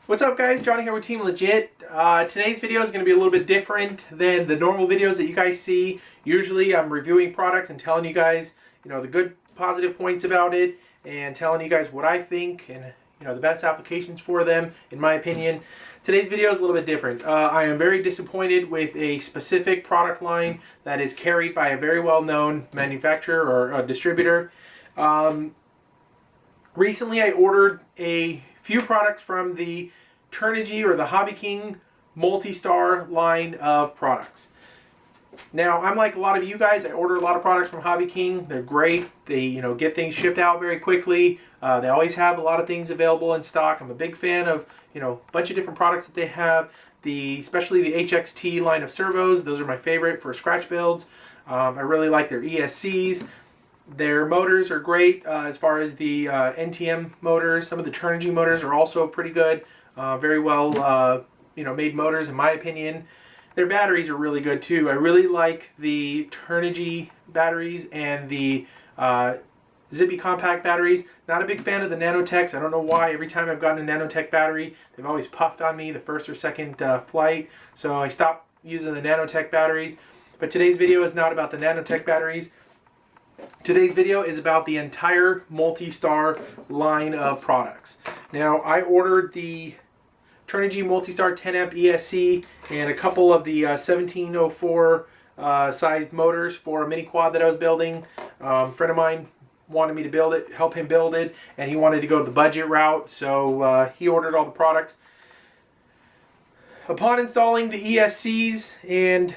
What's up guys, Johnny here with Team Legit. Today's video is going to be a little bit different than the normal videos that you guys see. Usually I'm reviewing products and telling you guys, the good positive points about it and telling you guys what I think and the best applications for them in my opinion. Today's video is a little bit different. I am very disappointed with a specific product line that is carried by a very well-known manufacturer or a distributor. Recently I ordered a few products from the Turnigy or the Hobbyking MultiStar line of products. Now, I'm like a lot of you guys. I order a lot of products from Hobbyking. They're great. They get things shipped out very quickly. They always have a lot of things available in stock. I'm a big fan of a bunch of different products that they have. Especially the HXT line of servos. Those are my favorite for scratch builds. I really like their ESCs. Their motors are great as far as the NTM motors. Some of the Turnigy motors are also pretty good. Very well made motors in my opinion. Their batteries are really good too. I really like the Turnigy batteries and the Zippy compact batteries. Not a big fan of the Nanotechs. I don't know why. Every time I've gotten a Nanotech battery, they've always puffed on me the first or second flight. So I stopped using the Nanotech batteries. But today's video is not about the Nanotech batteries. Today's video is about the entire MultiStar line of products. Now, I ordered the Turnigy MultiStar 10 amp ESC and a couple of the 1704 sized motors for a mini quad that I was building. A friend of mine wanted me to help him build it, and he wanted to go the budget route, so he ordered all the products. Upon installing the ESCs and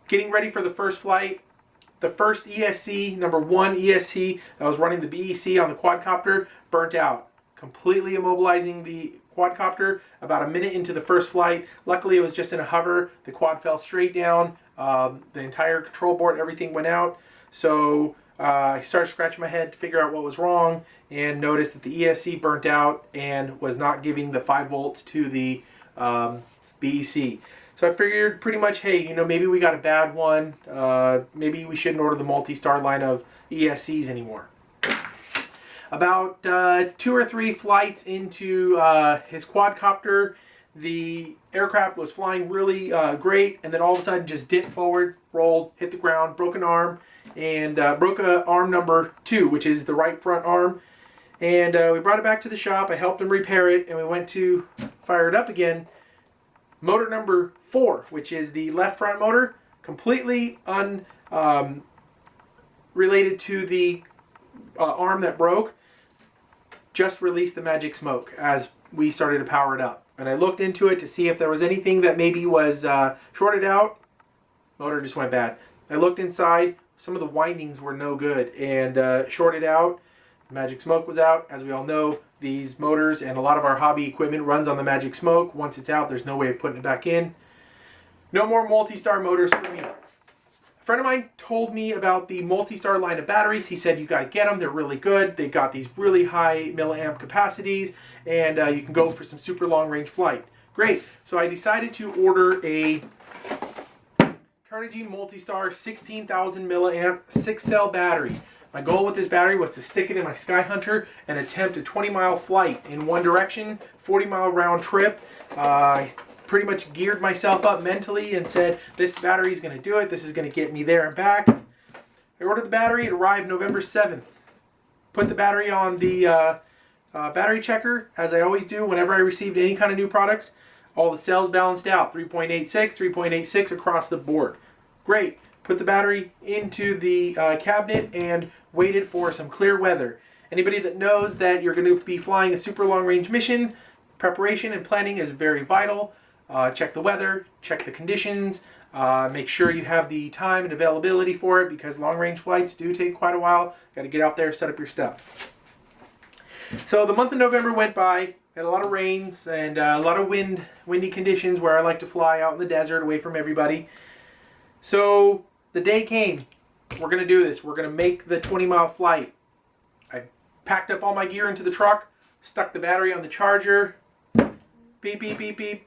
getting ready for the first flight, the first ESC, number 1 ESC that was running the BEC on the quadcopter, burnt out, completely immobilizing the quadcopter about a minute into the first flight. Luckily it was just in a hover. The quad fell straight down. The entire control board, everything went out. So I started scratching my head to figure out what was wrong and noticed that the ESC burnt out and was not giving the 5 volts to the BEC. So I figured pretty much, hey, maybe we got a bad one. Maybe we shouldn't order the MultiStar line of ESCs anymore. About 2 or 3 flights into his quadcopter, the aircraft was flying really great, and then all of a sudden just dipped forward, rolled, hit the ground, broke an arm, and broke arm number 2, which is the right front arm. And we brought it back to the shop. I helped him repair it, and we went to fire it up again. Motor number 4, which is the left front motor, completely unrelated to the arm that broke, just released the magic smoke as we started to power it up. And I looked into it to see if there was anything that maybe was shorted out. Motor just went bad. I looked inside. Some of the windings were no good and shorted out. Magic smoke was out. As we all know, these motors and a lot of our hobby equipment runs on the magic smoke. Once it's out, there's no way of putting it back in. No more MultiStar motors for me. A friend of mine told me about the MultiStar line of batteries. He said you got to get them. They're really good. They got these really high milliamp capacities, and you can go for some super long range flight. Great. So I decided to order a Turnigy MultiStar 16,000 milliamp 6-cell battery. My goal with this battery was to stick it in my Skyhunter and attempt a 20-mile flight in one direction, 40-mile round trip. I pretty much geared myself up mentally and said, this battery is going to do it. This is going to get me there and back. I ordered the battery. It arrived November 7th. Put the battery on the battery checker, as I always do whenever I received any kind of new products. All the cells balanced out, 3.86, 3.86 across the board. Great. Put the battery into the cabinet and waited for some clear weather. Anybody that knows that you're going to be flying a super long range mission, preparation and planning is very vital. Check the weather, check the conditions, make sure you have the time and availability for it because long range flights do take quite a while. Got to get out there, set up your stuff. So the month of November went by. Had a lot of rains and a lot of windy conditions where I like to fly out in the desert away from everybody. So the day came. We're going to do this. We're going to make the 20-mile flight. I packed up all my gear into the truck, stuck the battery on the charger. Beep, beep, beep, beep.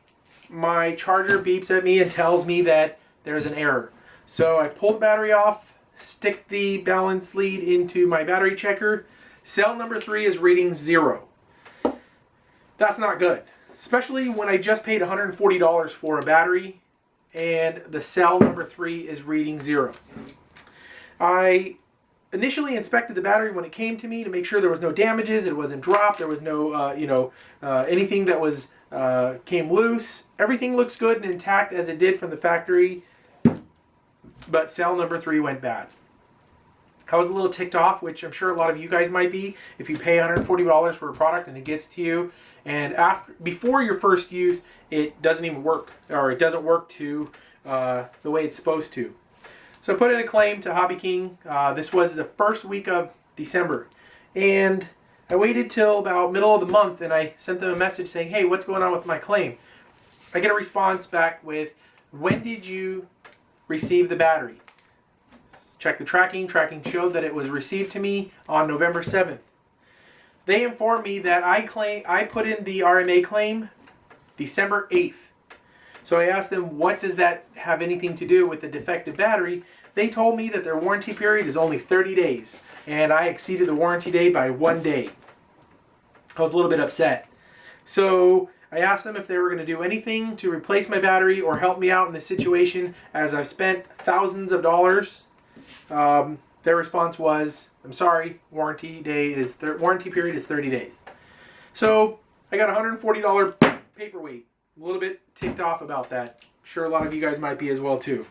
My charger beeps at me and tells me that there's an error. So I pull the battery off, stick the balance lead into my battery checker. Cell number 3 is reading 0. That's not good. Especially when I just paid $140 for a battery and the cell number 3 is reading 0. I initially inspected the battery when it came to me to make sure there was no damages, it wasn't dropped, there was no anything that was came loose. Everything looks good and intact as it did from the factory, but cell number 3 went bad. I was a little ticked off, which I'm sure a lot of you guys might be, if you pay $140 for a product and it gets to you, and before your first use, it doesn't even work, or it doesn't work to the way it's supposed to. So I put in a claim to Hobbyking. This was the first week of December, and I waited till about middle of the month, and I sent them a message saying, hey, what's going on with my claim? I get a response back with, when did you receive the battery? Check the tracking. Tracking showed that it was received to me on November 7th. They informed me that I put in the RMA claim December 8th. So I asked them, what does that have anything to do with the defective battery? They told me that their warranty period is only 30 days, and I exceeded the warranty day by 1 day. I was a little bit upset. So I asked them if they were going to do anything to replace my battery or help me out in this situation, as I've spent thousands of dollars. Their response was, I'm sorry, warranty period is 30 days. So I got a $140 paperweight. A little bit ticked off about that. I'm sure a lot of you guys might be as well too.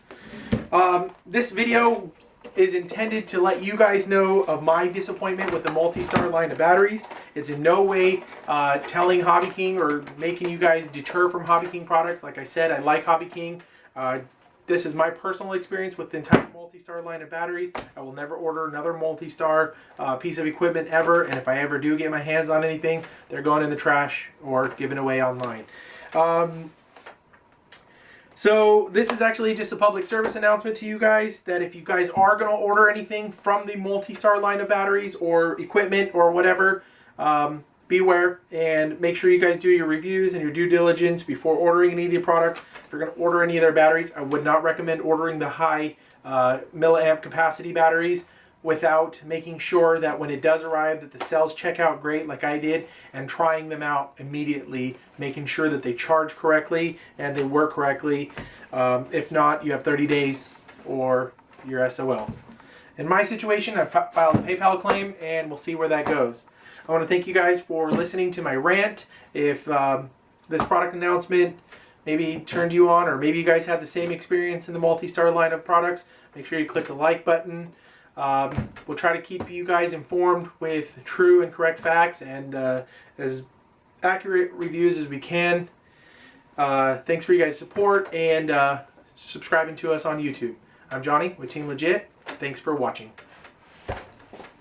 This video is intended to let you guys know of my disappointment with the MultiStar line of batteries. It's in no way telling Hobbyking or making you guys deter from Hobbyking products. Like I said, I like Hobbyking. This is my personal experience with the entire MultiStar line of batteries. I will never order another MultiStar piece of equipment ever, and if I ever do get my hands on anything, they're going in the trash or given away online. So this is actually just a public service announcement to you guys that if you guys are going to order anything from the MultiStar line of batteries or equipment or whatever, beware and make sure you guys do your reviews and your due diligence before ordering any of the products. If you're going to order any of their batteries, I would not recommend ordering the high milliamp capacity batteries without making sure that when it does arrive that the cells check out great like I did, and trying them out immediately, making sure that they charge correctly and they work correctly. If not, you have 30 days or you're SOL. In my situation, I've filed a PayPal claim and we'll see where that goes. I want to thank you guys for listening to my rant. If this product announcement maybe turned you on, or maybe you guys had the same experience in the MultiStar line of products, make sure you click the like button. We'll try to keep you guys informed with true and correct facts and as accurate reviews as we can. Thanks for you guys' support and subscribing to us on YouTube. I'm Johnny with Team Legit. Thanks for watching.